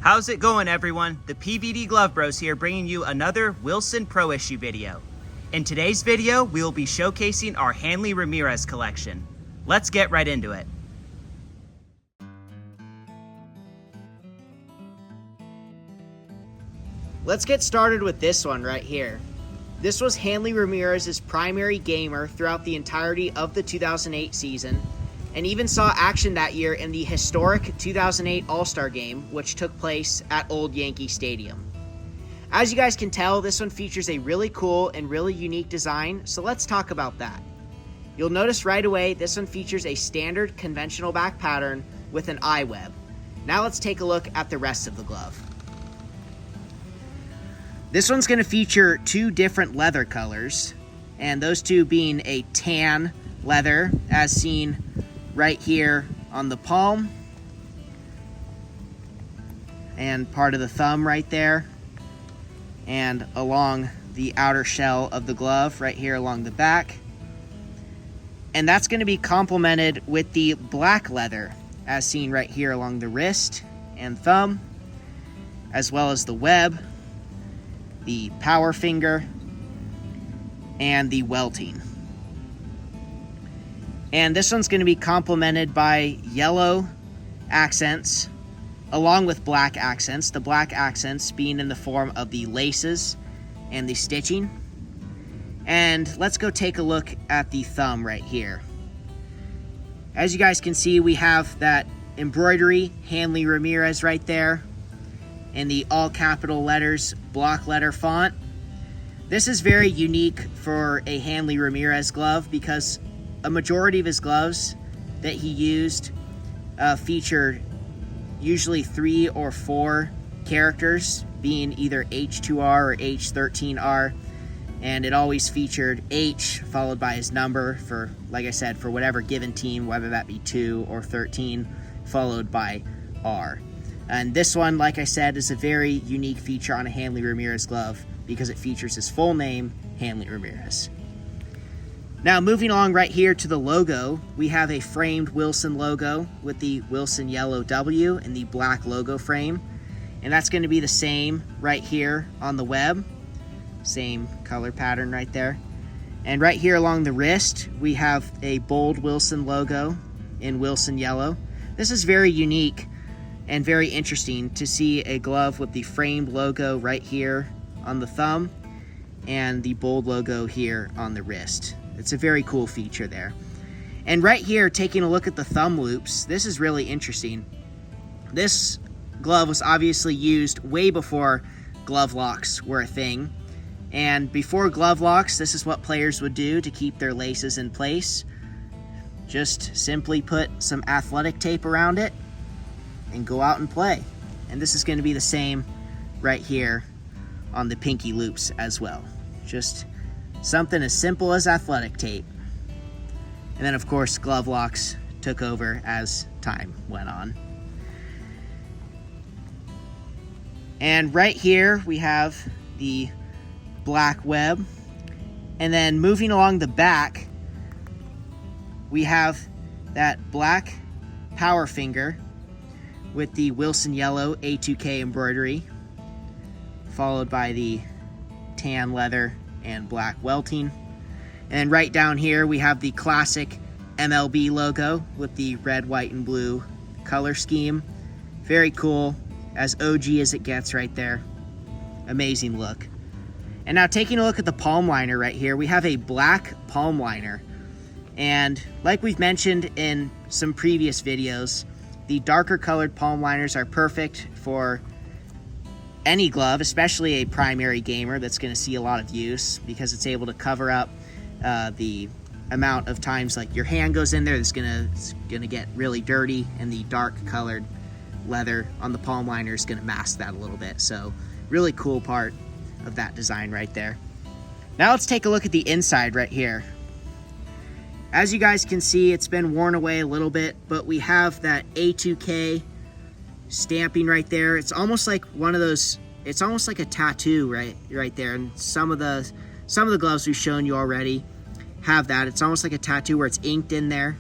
How's it going, everyone? The PVD Glove Bros here, bringing you another Wilson Pro Issue video. In today's video, we will be showcasing our Hanley Ramirez collection. Let's get right into it. Let's get started with this one right here. This was Hanley Ramirez's primary gamer throughout the entirety of the 2008 season, and even saw action that year in the historic 2008 All-Star Game, which took place at Old Yankee Stadium. As you guys can tell, this one features a really cool and really unique design, so let's talk about that. You'll notice right away this one features a standard conventional back pattern with an eye web. Now let's take a look at the rest of the glove. This one's going to feature two different leather colors, and those two being a tan leather, as seen right here on the palm and part of the thumb right there, and along the outer shell of the glove right here along the back. And that's going to be complemented with the black leather, as seen right here along the wrist and thumb, as well as the web, the power finger, and the welting. And this one's going to be complemented by yellow accents along with black accents, the black accents being in the form of the laces and the stitching. And let's go take a look at the thumb right here. As you guys can see, we have that embroidery Hanley Ramirez right there in the all capital letters block letter font. This is very unique for a Hanley Ramirez glove because a majority of his gloves that he used featured usually 3 or 4 characters, being either H2R or H13R, and it always featured H followed by his number for, like I said, for whatever given team, whether that be 2 or 13, followed by R. And this one, like I said, is a very unique feature on a Hanley Ramirez glove because it features his full name, Hanley Ramirez. Now, moving along right here to the logo, we have a framed Wilson logo with the Wilson yellow W and the black logo frame. And that's going to be the same right here on the web. Same color pattern right there. And right here along the wrist, we have a bold Wilson logo in Wilson yellow. This is very unique and very interesting to see a glove with the framed logo right here on the thumb and the bold logo here on the wrist. It's a very cool feature there. And right here, taking a look at the thumb loops, this is really interesting. This glove was obviously used way before glove locks were a thing. And before glove locks, this is what players would do to keep their laces in place. Just simply put some athletic tape around it and go out and play. And this is going to be the same right here on the pinky loops as well. Just something as simple as athletic tape. And then, of course, glove locks took over as time went on. And right here we have the black web. And then moving along the back, we have that black power finger with the Wilson yellow A2K embroidery, followed by the tan leather and black welting. And right down here we have the classic MLB logo with the red, white, and blue color scheme. Very cool, as OG as it gets right there. Amazing look. And now taking a look at the palm liner right here, we have a black palm liner. And like we've mentioned in some previous videos, the darker colored palm liners are perfect for any glove, especially a primary gamer that's going to see a lot of use because it's able to cover up the amount of times like your hand goes in there that's going to get really dirty, and the dark colored leather on the palm liner is going to mask that a little bit. So really cool part of that design right there. Now let's take a look at the inside right here. As you guys can see, it's been worn away a little bit, but we have that A2K stamping right there. It's almost like one of those, it's almost like a tattoo right there. And some of the gloves we've shown you already have that. It's almost like a tattoo where it's inked in there.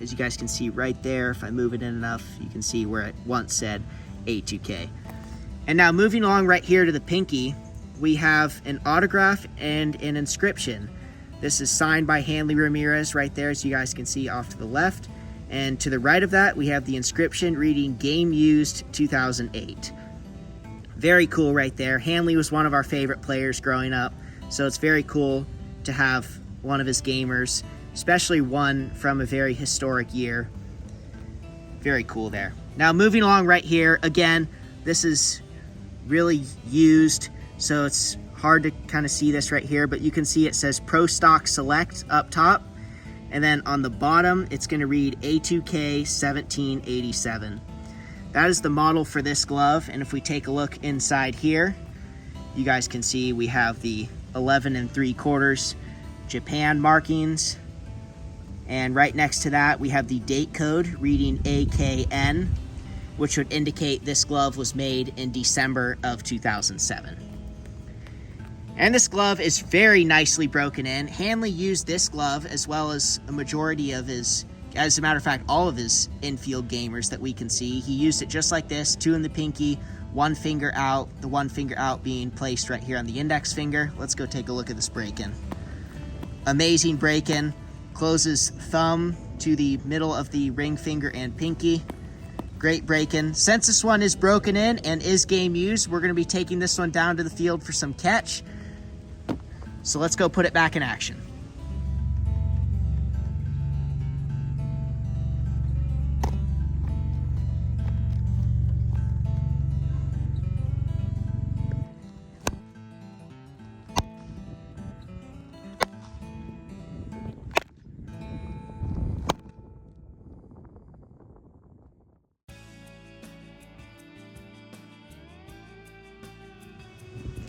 As you guys can see right there, if I move it in enough, you can see where it once said A2K. And now moving along right here to the pinky, we have an autograph and an inscription. This is signed by Hanley Ramirez right there, as you guys can see off to the left. And to the right of that, we have the inscription reading Game Used 2008. Very cool right there. Hanley was one of our favorite players growing up, so it's very cool to have one of his gamers, especially one from a very historic year. Very cool there. Now moving along right here, again, this is really used, so it's hard to kind of see this right here, but you can see it says Pro Stock Select up top, and then on the bottom it's going to read A2K 1787. That is the model for this glove, and if we take a look inside here, you guys can see we have the 11 3/4 Japan markings, and right next to that we have the date code reading AKN, which would indicate this glove was made in December of 2007. And this glove is very nicely broken in. Hanley used this glove as well as a majority of his, as a matter of fact, all of his infield gamers that we can see. He used it just like this, 2 in the pinky, 1 finger out, the 1 finger out being placed right here on the index finger. Let's go take a look at this break-in. Amazing break-in. Closes thumb to the middle of the ring finger and pinky. Great break-in. Since this one is broken in and is game used, we're going to be taking this one down to the field for some catch. So let's go put it back in action.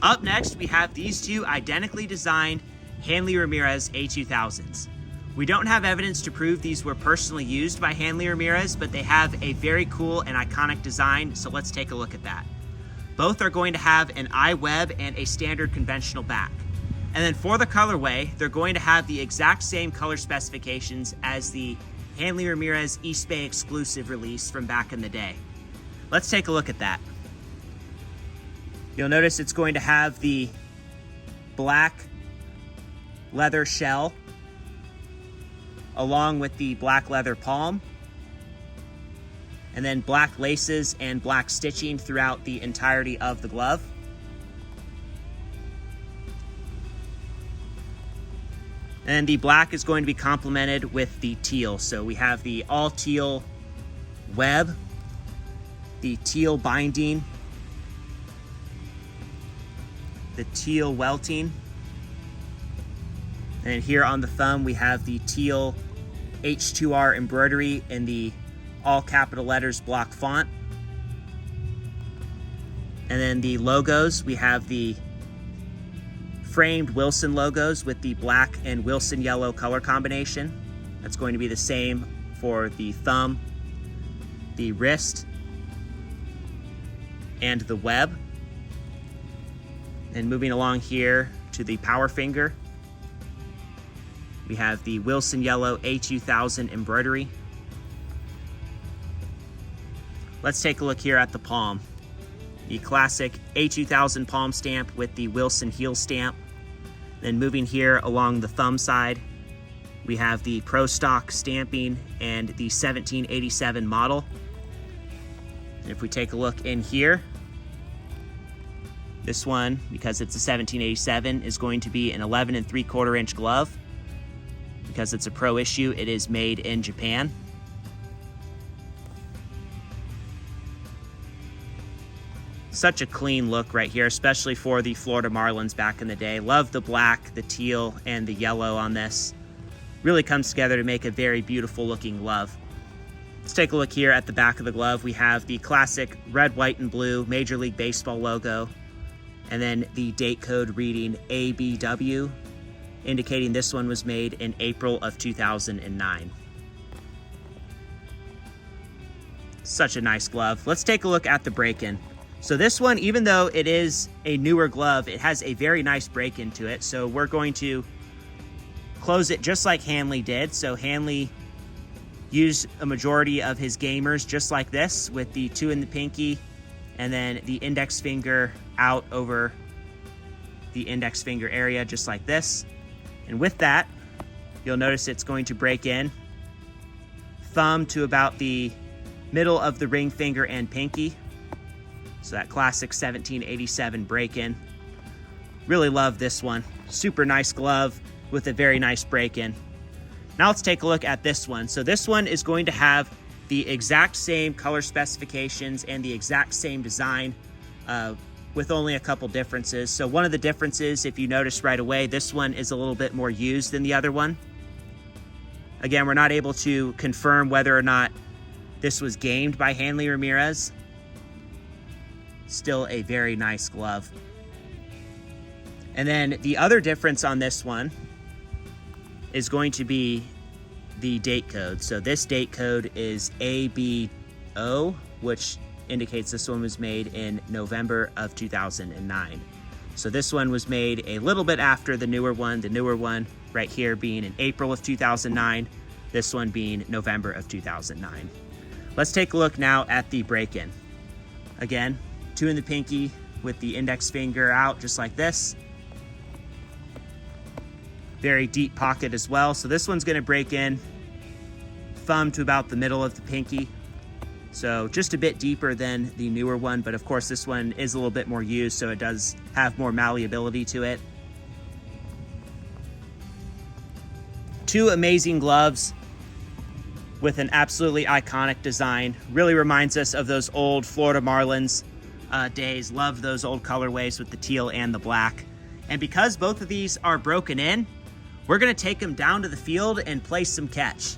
Up next, we have these two identically designed Hanley Ramirez A2000s. We don't have evidence to prove these were personally used by Hanley Ramirez, but they have a very cool and iconic design, so let's take a look at that. Both are going to have an iWeb and a standard conventional back. And then for the colorway, they're going to have the exact same color specifications as the Hanley Ramirez East Bay exclusive release from back in the day. Let's take a look at that. You'll notice it's going to have the black leather shell along with the black leather palm, and then black laces and black stitching throughout the entirety of the glove. And the black is going to be complemented with the teal. So we have the all teal web, the teal binding, the teal welting, and here on the thumb we have the teal H2R embroidery in the all capital letters block font. And then the logos, we have the framed Wilson logos with the black and Wilson yellow color combination. That's going to be the same for the thumb, the wrist, and the web. And moving along here to the power finger, we have the Wilson Yellow A2000 embroidery. Let's take a look here at the palm. The classic A2000 palm stamp with the Wilson heel stamp. Then moving here along the thumb side, we have the Pro Stock stamping and the 1787 model. And if we take a look in here, this one, because it's a 1787, is going to be an 11 3/4 inch glove. Because it's a pro issue, it is made in Japan. Such a clean look right here, especially for the Florida Marlins back in the day. Love the black, the teal, and the yellow on this. Really comes together to make a very beautiful looking glove. Let's take a look here at the back of the glove. We have the classic red, white, and blue Major League Baseball logo, and then the date code reading ABW, indicating this one was made in April of 2009. Such a nice glove. Let's take a look at the break-in. So this one, even though it is a newer glove, it has a very nice break-in to it. So we're going to close it just like Hanley did. So Hanley used a majority of his gamers just like this, with the 2 in the pinky and then the index finger out over the index finger area, just like this. And with that, you'll notice it's going to break in. Thumb to about the middle of the ring finger and pinky. So that classic 1787 break-in. Really love this one. Super nice glove with a very nice break-in. Now let's take a look at this one. So this one is going to have the exact same color specifications and the exact same design with only a couple differences. So one of the differences, if you notice right away, this one is a little bit more used than the other one. Again, we're not able to confirm whether or not this was gamed by Hanley Ramirez. Still a very nice glove. And then the other difference on this one is going to be the date code. So this date code is ABO, which indicates this one was made in November of 2009. So this one was made a little bit after the newer one right here being in April of 2009, this one being November of 2009. Let's take a look now at the break-in. Again, two in the pinky with the index finger out just like this. Very deep pocket as well. So this one's gonna break in thumb to about the middle of the pinky. So just a bit deeper than the newer one, but of course this one is a little bit more used, so it does have more malleability to it. Two amazing gloves with an absolutely iconic design. Really reminds us of those old Florida Marlins days. Love those old colorways with the teal and the black. And because both of these are broken in, we're gonna take them down to the field and play some catch.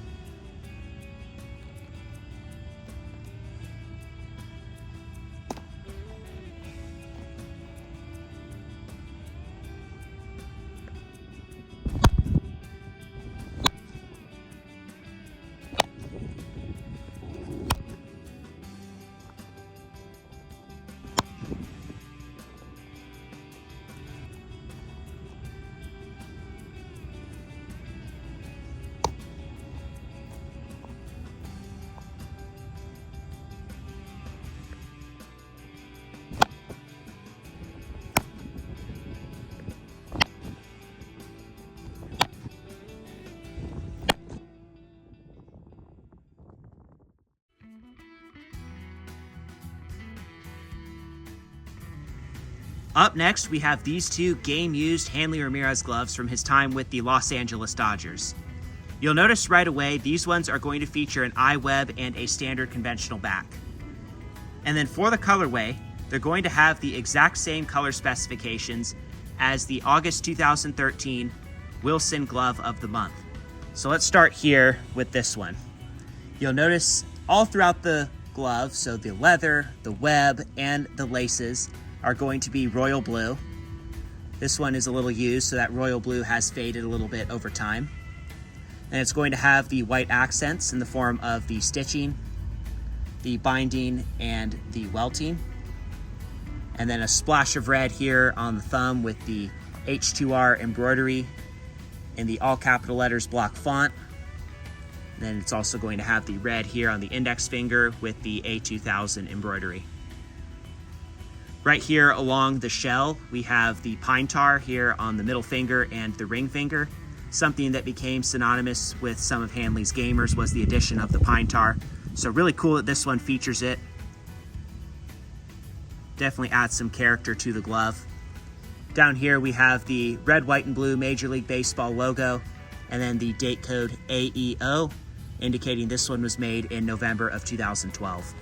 Up next, we have these two game-used Hanley Ramirez gloves from his time with the Los Angeles Dodgers. You'll notice right away, these ones are going to feature an iWeb and a standard conventional back. And then for the colorway, they're going to have the exact same color specifications as the August 2013 Wilson Glove of the Month. So let's start here with this one. You'll notice all throughout the glove, so the leather, the web, and the laces are going to be royal blue. This one is a little used, so that royal blue has faded a little bit over time. And it's going to have the white accents in the form of the stitching, the binding, and the welting. And then a splash of red here on the thumb with the H2R embroidery in the all capital letters block font. And then it's also going to have the red here on the index finger with the A2000 embroidery. Right here along the shell, we have the pine tar here on the middle finger and the ring finger. Something that became synonymous with some of Hanley's gamers was the addition of the pine tar. So really cool that this one features it. Definitely adds some character to the glove. Down here we have the red, white, and blue Major League Baseball logo, and then the date code AEO, indicating this one was made in November of 2012.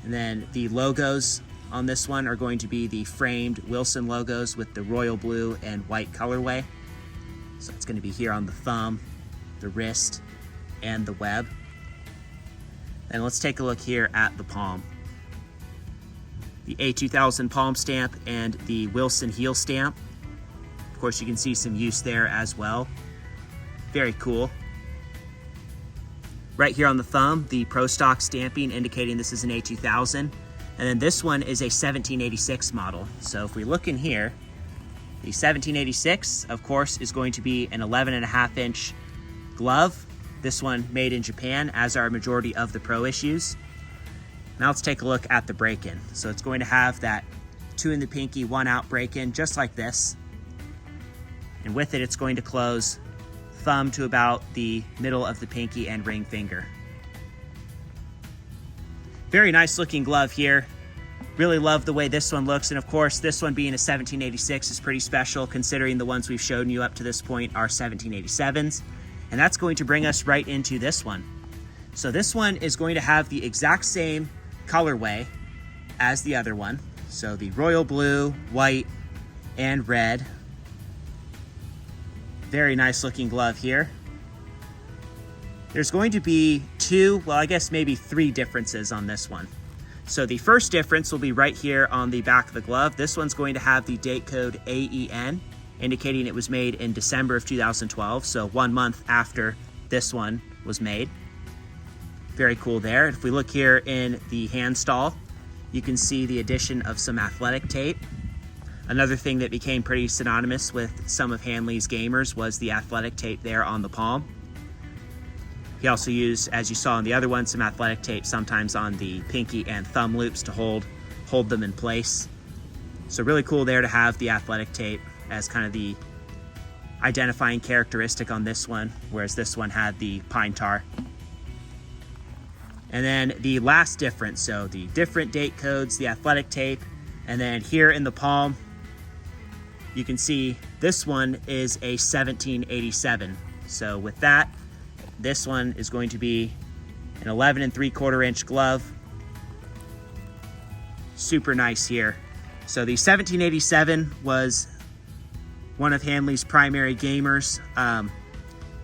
And then the logos on this one are going to be the framed Wilson logos with the royal blue and white colorway. So it's going to be here on the thumb, the wrist, and the web. And let's take a look here at the palm. The A2000 palm stamp and the Wilson heel stamp. Of course, you can see some use there as well. Very cool. Right here on the thumb, the Pro Stock stamping indicating this is an A2000. And then this one is a 1786 model. So if we look in here, the 1786, of course, is going to be an 11.5-inch glove. This one made in Japan, as are a majority of the Pro issues. Now let's take a look at the break-in. So it's going to have that 2 in the pinky, 1 out break-in, just like this. And with it, it's going to close thumb to about the middle of the pinky and ring finger. Very nice looking glove here. Really love the way this one looks. And of course, this one being a 1786 is pretty special considering the ones we've shown you up to this point are 1787s. And that's going to bring us right into this one. So this one is going to have the exact same colorway as the other one. So the royal blue, white, and red. Very nice looking glove here. There's going to be 2, well, I guess maybe 3 differences on this one. So the first difference will be right here on the back of the glove. This one's going to have the date code AEN, indicating it was made in December of 2012, so 1 month after this one was made. Very cool there. If we look here in the hand stall, you can see the addition of some athletic tape. Another thing that became pretty synonymous with some of Hanley's gamers was the athletic tape there on the palm. He also used, as you saw in the other one, some athletic tape sometimes on the pinky and thumb loops to hold them in place. So really cool there to have the athletic tape as kind of the identifying characteristic on this one, whereas this one had the pine tar. And then the last difference, so the different date codes, the athletic tape, and then here in the palm, you can see this one is a 1787. So with that, this one is going to be an 11 3/4 inch glove. Super nice here. So the 1787 was one of Hanley's primary gamers.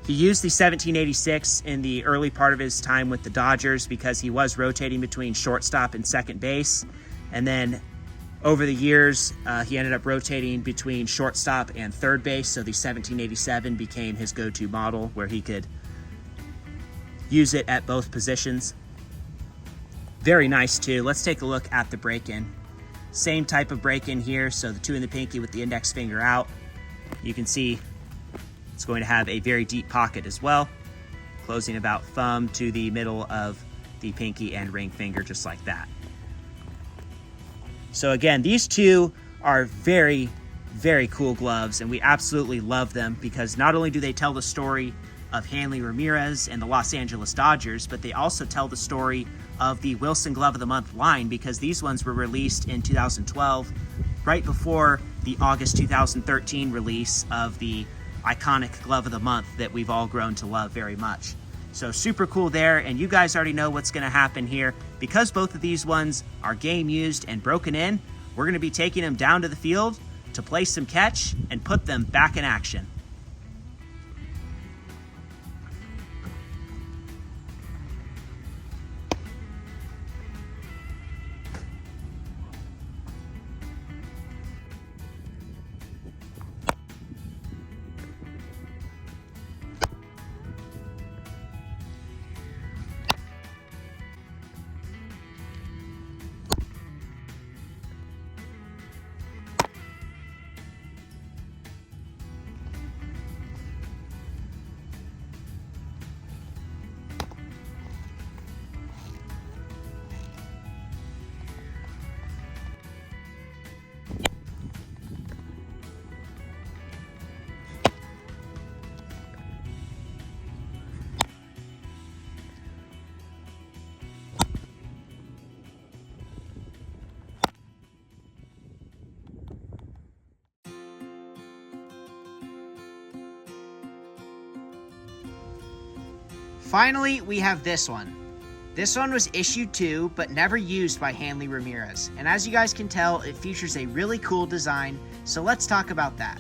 He used the 1786 in the early part of his time with the Dodgers because he was rotating between shortstop and second base. And then over the years, he ended up rotating between shortstop and third base. So the 1787 became his go-to model where he could use it at both positions. Very nice too. Let's take a look at the break-in. Same type of break-in here. So the 2 in the pinky with the index finger out. You can see it's going to have a very deep pocket as well, closing about thumb to the middle of the pinky and ring finger, just like that. So again, these 2 are very, very cool gloves, and we absolutely love them because not only do they tell the story of Hanley Ramirez and the Los Angeles Dodgers, but they also tell the story of the Wilson Glove of the Month line because these ones were released in 2012, right before the August 2013 release of the iconic Glove of the Month that we've all grown to love very much. So super cool there, and you guys already know what's going to happen here. Because both of these ones are game used and broken in, we're going to be taking them down to the field to play some catch and put them back in action. Finally, we have this one. This one was issued to, but never used by Hanley Ramirez. And as you guys can tell, it features a really cool design, so let's talk about that.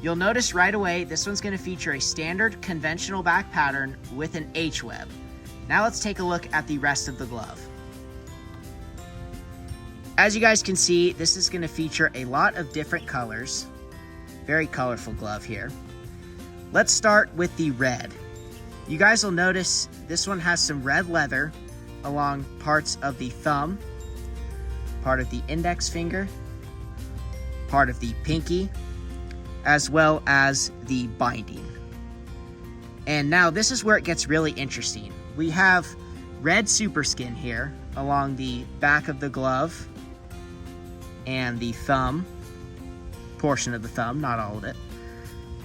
You'll notice right away, this one's going to feature a standard conventional back pattern with an H-web. Now let's take a look at the rest of the glove. As you guys can see, this is going to feature a lot of different colors. Very colorful glove here. Let's start with the red. You guys will notice this one has some red leather along parts of the thumb, part of the index finger, part of the pinky, as well as the binding. And now this is where it gets really interesting. We have red super skin here along the back of the glove and the thumb, portion of the thumb, not all of it.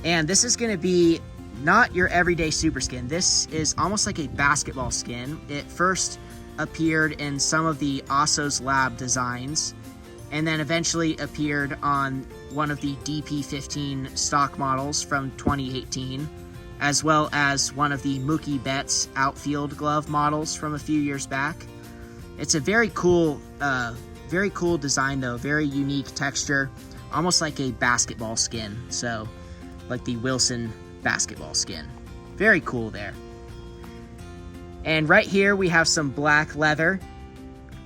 And this is going to be not your everyday super skin. This is almost like a basketball skin. It first appeared in some of the Osso's Lab designs, and then eventually appeared on one of the DP15 stock models from 2018, as well as one of the Mookie Betts outfield glove models from a few years back. It's a very cool design though, very unique texture, almost like a basketball skin. So, like the Wilson basketball skin. Very cool there. And right here we have some black leather.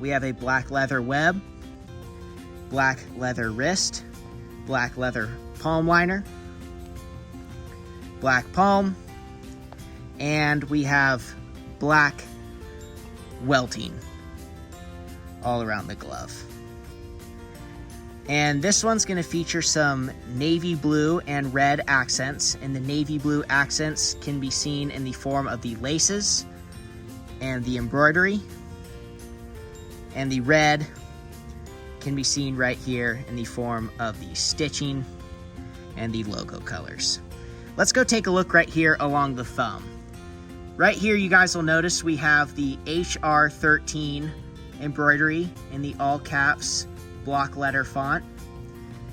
We have a black leather web, black leather wrist, black leather palm liner, black palm, and we have black welting all around the glove. And this one's going to feature some navy blue and red accents, and the navy blue accents can be seen in the form of the laces and the embroidery, and the red can be seen right here in the form of the stitching and the logo colors. Let's go take a look right here along the thumb. Right here you guys will notice we have the HR13 embroidery in the all caps block letter font.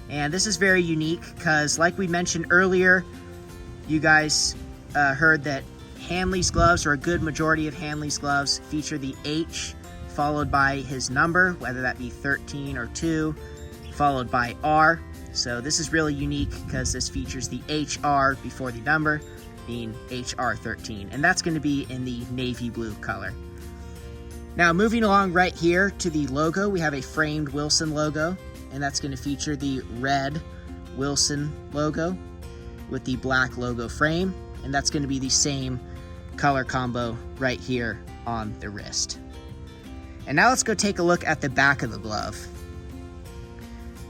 And this is very unique because, like we mentioned earlier, you guys heard that Hanley's gloves, or a good majority of Hanley's gloves, feature the H followed by his number, whether that be 13 or 2, followed by R. So this is really unique because this features the HR before the number, being HR13, and that's going to be in the navy blue color. Now, moving along right here to the logo, we have a framed Wilson logo, and that's going to feature the red Wilson logo with the black logo frame, and that's going to be the same color combo right here on the wrist. And now let's go take a look at the back of the glove.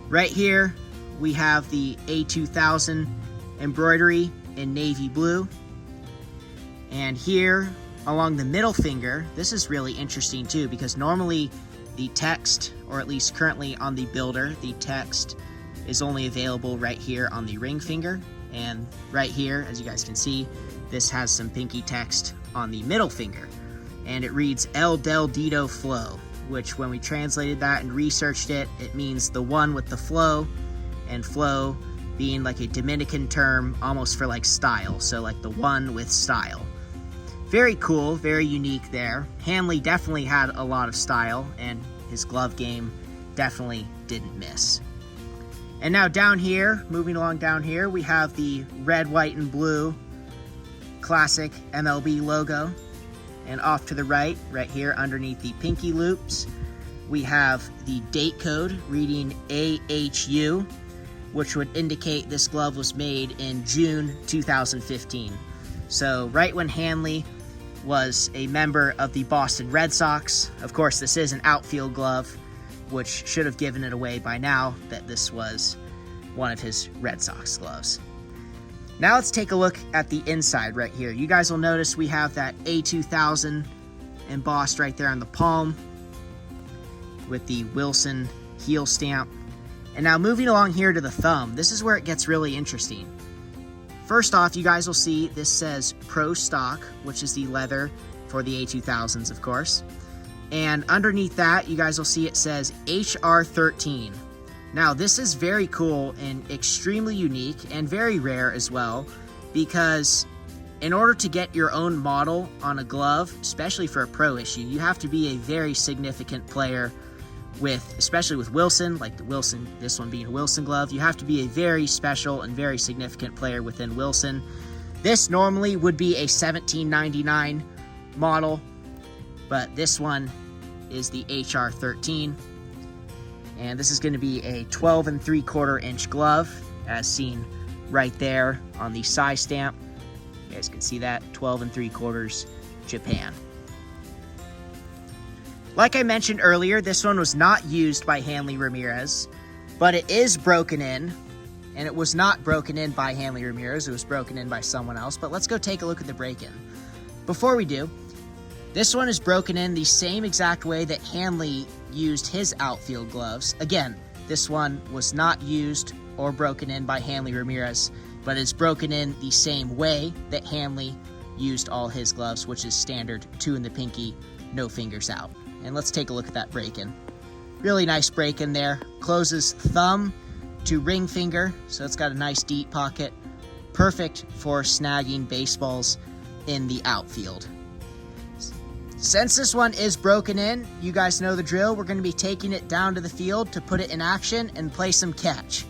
Right here, we have the A2000 embroidery in navy blue, and here along the middle finger, this is really interesting too, because normally the text, or at least currently on the builder, the text is only available right here on the ring finger. And right here, as you guys can see, this has some pinky text on the middle finger. And it reads El Del Dito Flow, which when we translated that and researched it, it means the one with the flow, and flow being like a Dominican term almost for like style. So like the one with style. Very cool, very unique there. Hanley definitely had a lot of style, and his glove game definitely didn't miss. And now down here, moving along down here, we have the red, white, and blue classic MLB logo. And off to the right here underneath the pinky loops, we have the date code reading AHU, which would indicate this glove was made in June 2015. So right when Hanley was a member of the Boston Red Sox. Of course, this is an outfield glove, which should have given it away by now that this was one of his Red Sox gloves. Now let's take a look at the inside right here. You guys will notice we have that A2000 embossed right there on the palm with the Wilson heel stamp. And now moving along here to the thumb, this is where it gets really interesting. First off, you guys will see this says Pro Stock, which is the leather for the A2000s, of course. And underneath that, you guys will see it says HR13. Now, this is very cool and extremely unique and very rare as well, because in order to get your own model on a glove, especially for a pro issue, you have to be a very significant player especially with Wilson, like the Wilson, this one being a Wilson glove. You have to be a very special and very significant player within Wilson. This normally would be a $17.99 model, but this one is the HR13. And this is going to be a 12 3/4 inch glove, as seen right there on the size stamp. You guys can see that, 12 3/4 Japan. Like I mentioned earlier, this one was not used by Hanley Ramirez, but it is broken in, and it was not broken in by Hanley Ramirez. It was broken in by someone else, but let's go take a look at the break-in. Before we do, This one is broken in the same exact way that Hanley used his outfield gloves. Again, this one was not used or broken in by Hanley Ramirez, but it's broken in the same way that Hanley used all his gloves, which is standard 2 in the pinky, no fingers out. And let's take a look at that break-in. Really nice break-in there. Closes thumb to ring finger, so it's got a nice deep pocket. Perfect for snagging baseballs in the outfield. Since this one is broken in, you guys know the drill. We're going to be taking it down to the field to put it in action and play some catch.